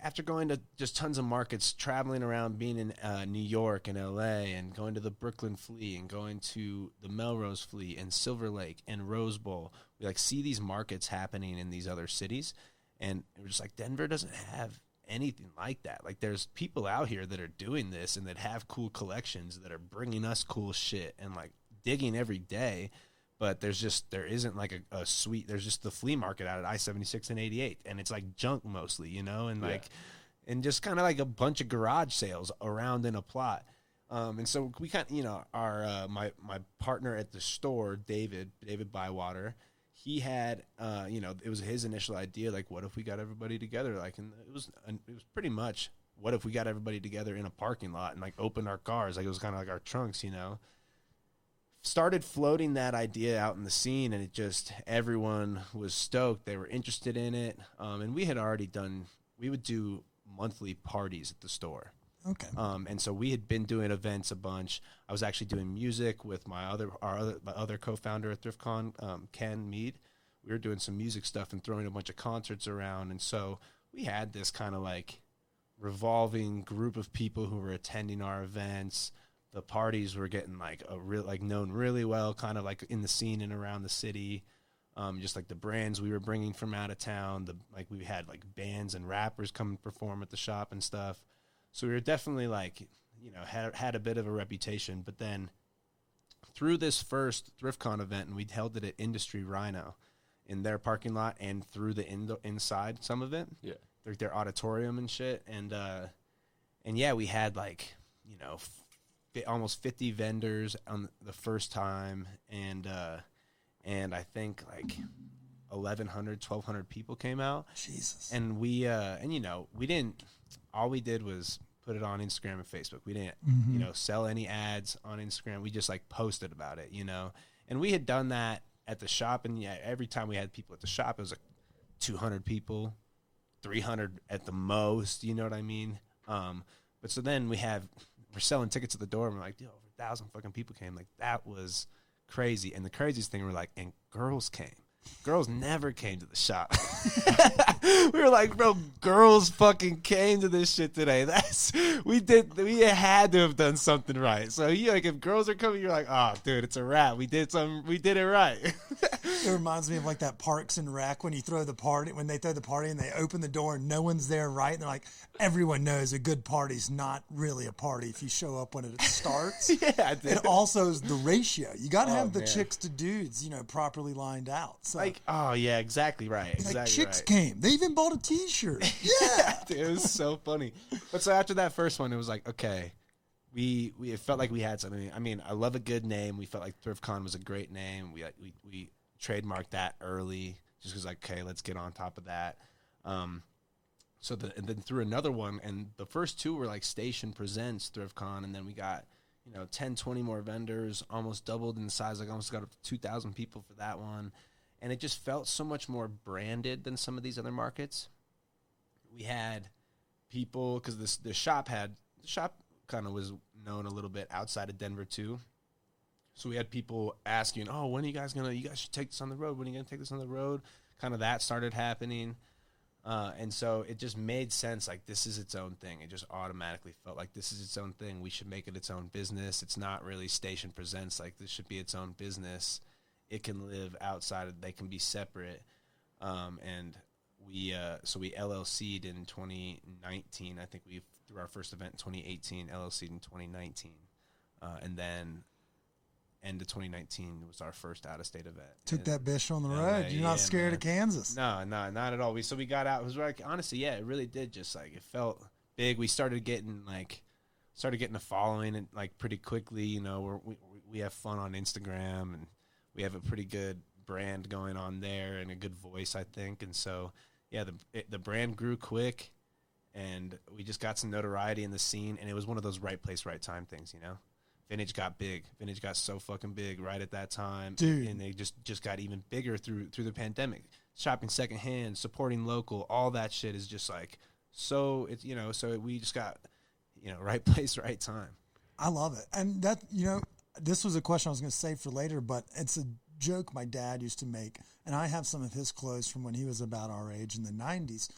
after going to just tons of markets, traveling around, being in New York and LA, and going to the Brooklyn Flea, and going to the Melrose Flea and Silver Lake and Rose Bowl, we like see these markets happening in these other cities, and we're just like, Denver doesn't have anything like that. Like, there's people out here that are doing this and that have cool collections that are bringing us cool shit and like digging every day. But there isn't like a sweet, there's just the flea market out at I-76 and 88, and it's like junk mostly, you know, and like, and just kind of like a bunch of garage sales around in a plot. And so we kind of, you know, our, my partner at the store, David Bywater, he had, you know, it was his initial idea, like, what if we got everybody together? Like, and it was pretty much, what if we got everybody together in a parking lot and like opened our cars? Like, it was kind of like our trunks, you know. Started floating that idea out in the scene, and it just, everyone was stoked. They were interested in it. And we had already we would do monthly parties at the store. Okay. And so we had been doing events a bunch. I was actually doing my other co-founder at ThriftCon, Ken Mead. We were doing some music stuff and throwing a bunch of concerts around. And so we had this kind of like revolving group of people who were attending our events. The parties were getting like known really well, kind of like in the scene and around the city. Just like the brands we were bringing from out of town. We had like bands and rappers come and perform at the shop and stuff. So we were definitely like, you know, had a bit of a reputation. But then through this first ThriftCon event, and we held it at Industry Rhino in their parking lot and through the inside, some of it. Yeah. Like their auditorium and shit. And yeah, we had like, you know, almost 50 vendors on the first time, and I think like 1,200 people came out. Jesus. And we and you know, all we did was put it on Instagram and Facebook. We didn't you know, sell any ads on Instagram. We just like posted about it, you know. And we had done that at the shop, and yeah, every time we had people at the shop, it was like 200 people, 300 at the most, you know what I mean? But so then we're selling tickets at the door, and we're like, yo, over 1,000 fucking people came. Like, that was crazy. And the craziest thing, we're like, and girls came. Girls never came to the shop. We were like, bro, girls fucking came to this shit today. We had to have done something right. So you like, if girls are coming, you're like, oh, dude, it's a wrap. We did it right. It reminds me of like that Parks and Rec when they throw the party and they open the door and no one's there, right? And they're like, everyone knows a good party's not really a party if you show up when it starts. Yeah, dude. It also is the ratio. You got to have the chicks to dudes, you know, properly lined out. So, like, oh yeah, exactly right. Exactly like chicks right. came. They even bought a T-shirt. Yeah, dude, it was so funny. But so after that first one, it was like, okay, we it felt like we had something. I mean, I love a good name. We felt like ThriftCon was a great name. We trademarked that early just because like, okay, let's get on top of that. And then through another one, and the first two were like Station Presents ThriftCon, and then we got, you know, 10, 20 more vendors, almost doubled in size, like almost got up to 2,000 people for that one. And it just felt so much more branded than some of these other markets. We had people, because the shop kind of was known a little bit outside of Denver too. So we had people asking, oh, when are you guys should take this on the road? When are you going to take this on the road? Kind of that started happening. And so it just made sense. Like, this is its own thing. It just automatically felt like this is its own thing. We should make it its own business. It's not really Station Presents. Like, this should be its own business. It can live outside of, they can be separate. And we LLC'd in 2019. I think we threw our first event in 2018, LLC'd in 2019. And then end of 2019 was our first out-of-state event. Took that bitch on the road. You're not scared of Kansas. No, not at all. We got out. It was like, honestly, yeah, it really did. Just like, it felt big. We started getting a following and like pretty quickly. You know, we have fun on Instagram, and we have a pretty good brand going on there and a good voice, I think. And so, yeah, the brand grew quick, and we just got some notoriety in the scene. And it was one of those right place, right time things, you know. Vintage got big. Vintage got so fucking big right at that time. Dude. And they just got even bigger through the pandemic. Shopping secondhand, supporting local, all that shit is just like, so it's, you know, so we just got, you know, right place, right time. I love it. And that, you know, this was a question I was going to save for later, but it's a joke my dad used to make. And I have some of his clothes from when he was about our age in the 90s.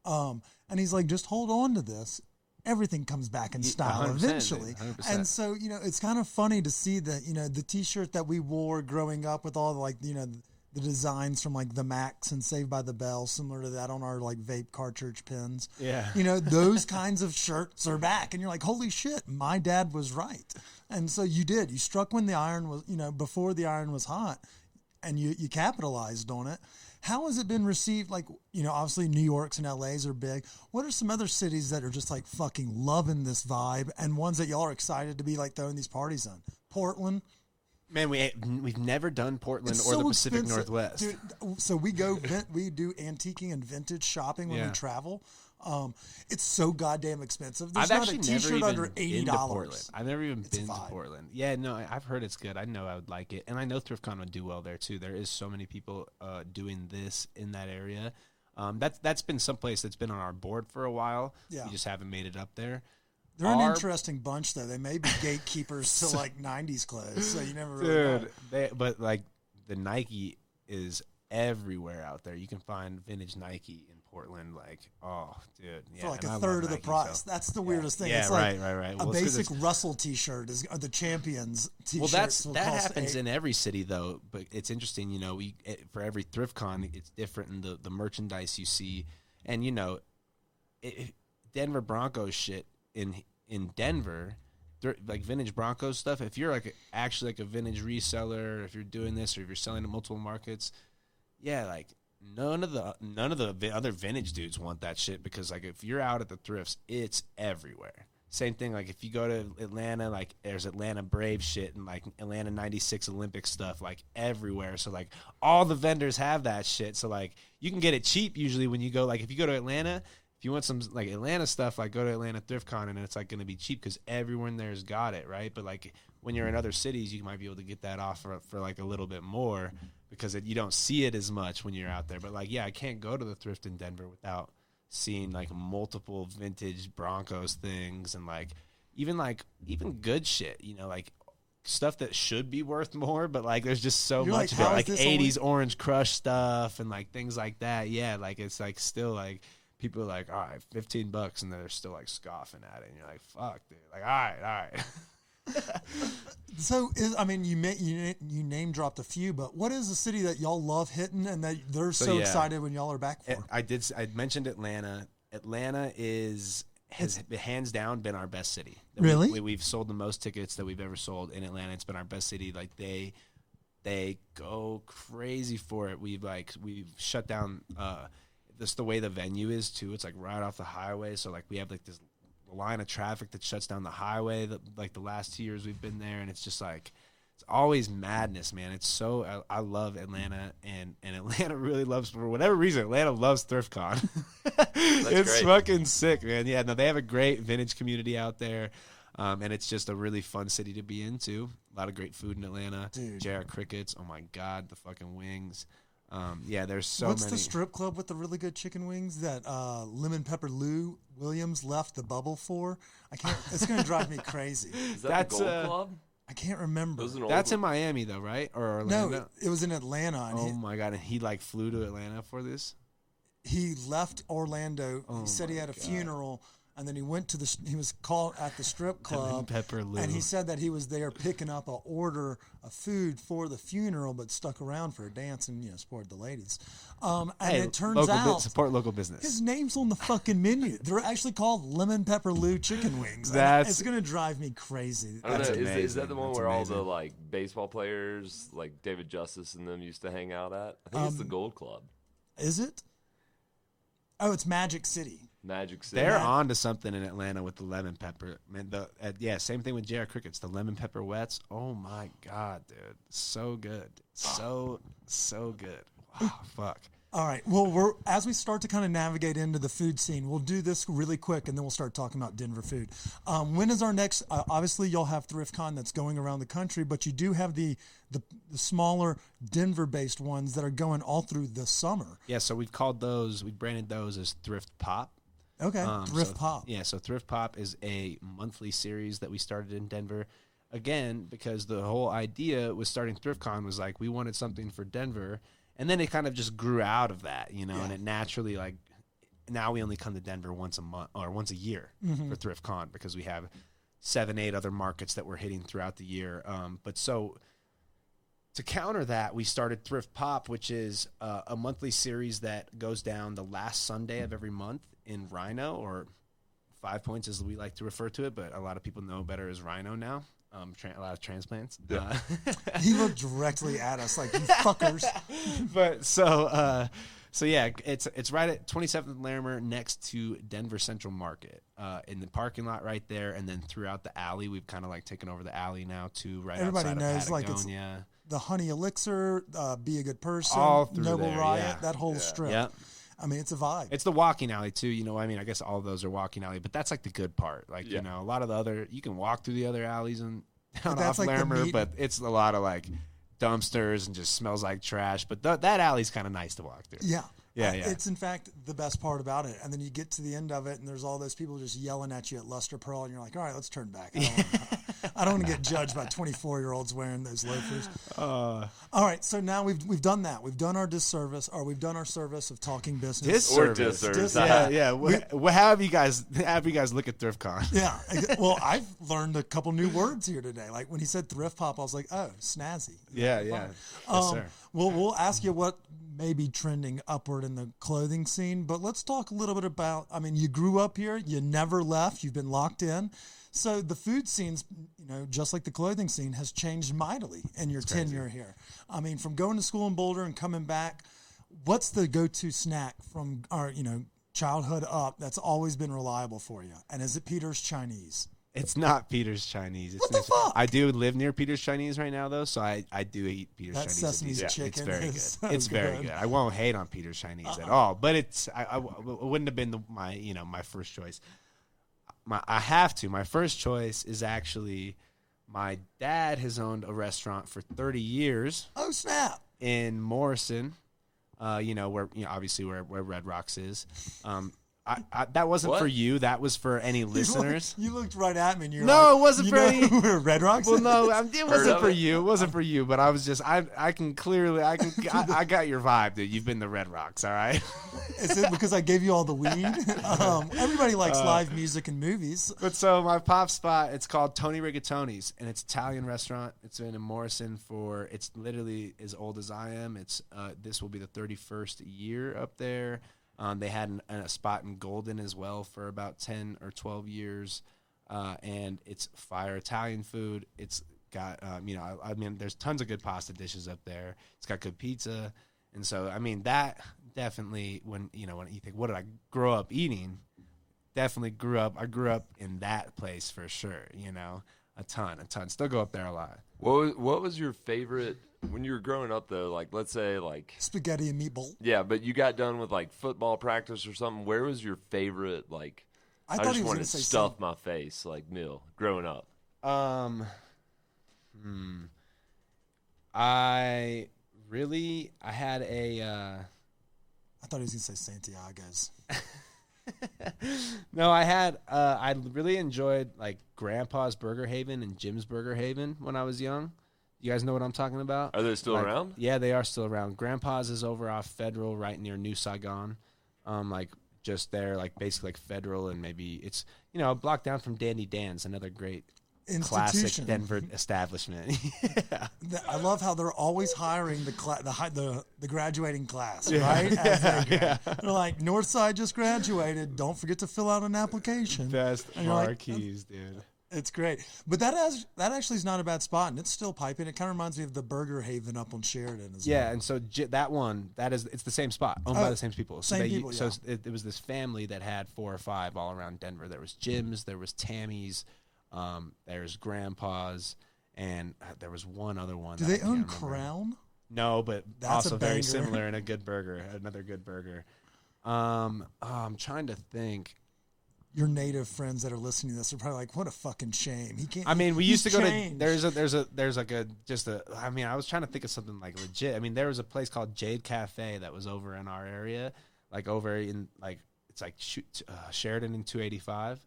And he's like, just hold on to this. Everything comes back in style 100%, eventually. 100%. And so, it's kind of funny to see that, the T-shirt that we wore growing up with all the designs from like the Max and Saved by the Bell, similar to that on our like vape cartridge pins. Yeah. Those kinds of shirts are back. And you're like, holy shit, my dad was right. And so you did. You struck when the iron was, before the iron was hot, and you capitalized on it. How has it been received? Like, obviously New York's and LA's are big. What are some other cities that are just like fucking loving this vibe, and ones that y'all are excited to be like throwing these parties on? Portland. Man, we've never done Portland It's or so the Pacific expensive. Northwest. Dude, so we do antiquing and vintage shopping when we travel. It's so goddamn expensive. There's I've not actually a T-shirt never even under been to $80. Portland. I've never even been to vibe. Portland. Yeah, no, I've heard it's good. I know I would like it, and I know ThriftCon would do well there too. There is so many people doing this in that area. That's been someplace that's been on our board for a while. Yeah. We just haven't made it up there. They're an interesting bunch, though. They may be gatekeepers to like '90s clothes, so you never really know. But like the Nike is everywhere out there. You can find vintage Nike in Portland. Like, oh, dude, yeah, for like and a I third love of the Nike, price. so. That's the weirdest thing. Yeah, It's right. A Well, basic Russell T-shirt is the Champions T-shirt. Well, that happens in every city, though. But it's interesting, for every ThriftCon, it's different in the merchandise you see, and Denver Broncos shit in Denver, like vintage Broncos stuff. If you're actually a vintage reseller, if you're doing this, or if you're selling to multiple markets, yeah, like none of the other vintage dudes want that shit, because like if you're out at the thrifts, it's everywhere. Same thing, like if you go to Atlanta, like there's Atlanta Braves shit and like Atlanta '96 Olympic stuff like everywhere. So like all the vendors have that shit. So like you can get it cheap usually when you go. Like if you go to Atlanta. If you want some like Atlanta stuff, like go to Atlanta ThriftCon, and it's like going to be cheap because everyone there's got it, right? But like when you're in other cities, you might be able to get that off for like a little bit more, because you don't see it as much when you're out there. But like, yeah, I can't go to the thrift in Denver without seeing like multiple vintage Broncos things, and like even good shit, like stuff that should be worth more, but like there's just so much of it, like 80s Orange Crush stuff and like things like that. Yeah, like it's like still like. People are like, all right, $15, and they're still like scoffing at it, and you're like, fuck, dude. Like, all right. So, you name dropped a few, but what is the city that y'all love hitting and that they're so excited when y'all are back for? I mentioned Atlanta. Atlanta has hands down been our best city. Really? We've sold the most tickets that we've ever sold in Atlanta. It's been our best city. Like they go crazy for it. We've shut down. This the way the venue is too. It's like right off the highway, so like we have like this line of traffic that shuts down the highway. Like the last 2 years we've been there, and it's just like it's always madness, man. It's so I love Atlanta, and Atlanta really loves, for whatever reason, Atlanta loves ThriftCon. It's great. Fucking sick, man. Yeah, no, they have a great vintage community out there, and it's just a really fun city to be into. A lot of great food in Atlanta. Dude. JR Crickets. Oh my god, the fucking wings. Yeah, there's so What's many. the strip club with the really good chicken wings that Lemon Pepper Lou Williams left the bubble for? I can't. It's going to drive me crazy. Is that the Gold Club? I can't remember. That's in Miami though, right? Or Orlando? No, it was in Atlanta. And my god! And he like flew to Atlanta for this. He left Orlando. He said he had a funeral. And then he went to he was called at the strip club, and he said that he was there picking up an order of food for the funeral, but stuck around for a dance and supported the ladies. And it turns out support local business. His name's on the fucking menu. They're actually called Lemon Pepper Lou chicken wings. It's gonna drive me crazy. Is that the one where all the like baseball players, like David Justice and them, used to hang out at? I think it's the Gold Club. Is it? Oh, it's Magic City. Magic City. They're on to something in Atlanta with the lemon pepper. Man, same thing with JR Crickets. The lemon pepper wets. Oh my god, dude, so good, so good. Wow, fuck. All right. Well, as we start to kind of navigate into the food scene, we'll do this really quick, and then we'll start talking about Denver food. When is our next? Obviously, you'll have ThriftCon that's going around the country, but you do have the smaller Denver-based ones that are going all through the summer. Yeah. So we branded those as Thrift Pop. Okay, Thrift Pop. Yeah, so Thrift Pop is a monthly series that we started in Denver. Again, because the whole idea with starting ThriftCon was like we wanted something for Denver, and then it kind of just grew out of that, and it naturally like now we only come to Denver once a month or once a year for ThriftCon because we have 7-8 other markets that we're hitting throughout the year. But so to counter that, we started Thrift Pop, which is a monthly series that goes down the last Sunday of every month in Rhino, or 5 Points as we like to refer to it, but a lot of people know better as Rhino now. A lot of transplants. Yeah. He looked directly at us like, you fuckers. But so yeah, it's right at 27th and Larimer next to Denver Central Market, in the parking lot right there, and then throughout the alley. We've kind of like taken over the alley now too, right Everybody outside knows of Patagonia. like it's the Honey Elixir, Be a Good Person, All through Noble there, Riot, yeah. that whole strip. Yep. I mean, it's a vibe. It's the walking alley too, you know. I mean, I guess all of those are walking alley, but that's like the good part. Like you know, a lot of the other, you can walk through the other alleys and down off like Larimer, but it's a lot of like dumpsters and just smells like trash. But that alley's kind of nice to walk through. Yeah. Yeah. It's in fact the best part about it. And then you get to the end of it, and there's all those people just yelling at you at Luster Pearl, and you're like, all right, let's turn back. I don't want to get judged by 24-year-olds wearing those loafers. All right, so now we've done that. We've done our disservice, or we've done our service of talking business. Disservice. Yeah. How have you guys look at ThriftCon? Yeah. Well, I've learned a couple new words here today. Like when he said thrift pop, I was like, oh, snazzy. Yeah. Yes, sir. Well, we'll ask you what may be trending upward in the clothing scene, but let's talk a little bit about, I mean, you grew up here, you never left, you've been locked in. So the food scene's, you know, just like the clothing scene, has changed mightily in your tenure here. I mean, from going to school in Boulder and coming back, what's the go-to snack from our, you know, childhood up that's always been reliable for you? And is it Peter's Chinese? It's not Peter's Chinese. It's What the fuck? I do live near Peter's Chinese right now, though, so I do eat Peter's That Chinese. Sesame's chicken It's very good. is so It's very good. good. I won't hate on Peter's Chinese at all, but it wouldn't have been my first choice. I have to. My first choice is actually my dad has owned a restaurant for 30 years. Oh, snap. In Morrison, where obviously where Red Rocks is. That wasn't for you. That was for any listeners. You looked right at me and you're No, like, it wasn't for any. where Red Rocks? Well, no, it wasn't for it? you. It wasn't for you. But I was just, I got your vibe, dude. You've been to Red Rocks, all right? Is it because I gave you all the weed? Everybody likes live music and movies. But so my pop spot, it's called Tony Rigatoni's, and it's an Italian restaurant. It's been in Morrison it's literally as old as I am. This will be the 31st year up there. They had a spot in Golden as well for about 10 or 12 years, and it's fire Italian food. It's got, there's tons of good pasta dishes up there. It's got good pizza, and so that definitely when you think, what did I grow up eating? Definitely grew up in that place for sure. A ton. Still go up there a lot. What was your favorite? When you were growing up, though, like, let's say, like... Spaghetti and meatball. Yeah, but you got done with, like, football practice or something. Where was your favorite, like... I thought just he was wanted gonna to say stuff my face, like, meal, growing up. I had a... I thought he was going to say Santiago's. No, I really enjoyed, like, Grandpa's Burger Haven and Jim's Burger Haven when I was young. You guys know what I'm talking about? Are they still around? Yeah, they are still around. Grandpa's is over off Federal, right near New Saigon. Just there, like, basically like Federal, and maybe it's, a block down from Dandy Dan's, another great classic Denver establishment. Yeah. I love how they're always hiring the graduating class, right? They're like, Northside just graduated. Don't forget to fill out an application. Best marquees, dude. It's great. But that actually is not a bad spot, and it's still piping. It kind of reminds me of the Burger Haven up on Sheridan as well. Yeah, and so it's the same spot, owned by the same people. So it was this family that had 4 or 5 all around Denver. There was Jim's, there was Tammy's, there's Grandpa's, and there was one other one. Do they own Crown? No, but That's also a very banger. similar and another good burger. I'm trying to think. Your native friends that are listening to this are probably like, "What a fucking shame." He can't. We used to go changed. to. I was trying to think of something like legit. There was a place called Jade Cafe that was over in our area, like over in it's like Sheridan and 285,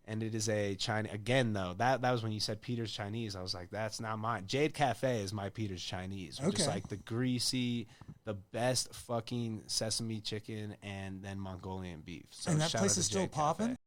and it is a Chinese. Again, though, that was when you said Peter's Chinese. I was like, that's not mine. Jade Cafe is my Peter's Chinese. Which is like the greasy, the best fucking sesame chicken, and then Mongolian beef. So and that shout place out to is still Jade popping? Cafe.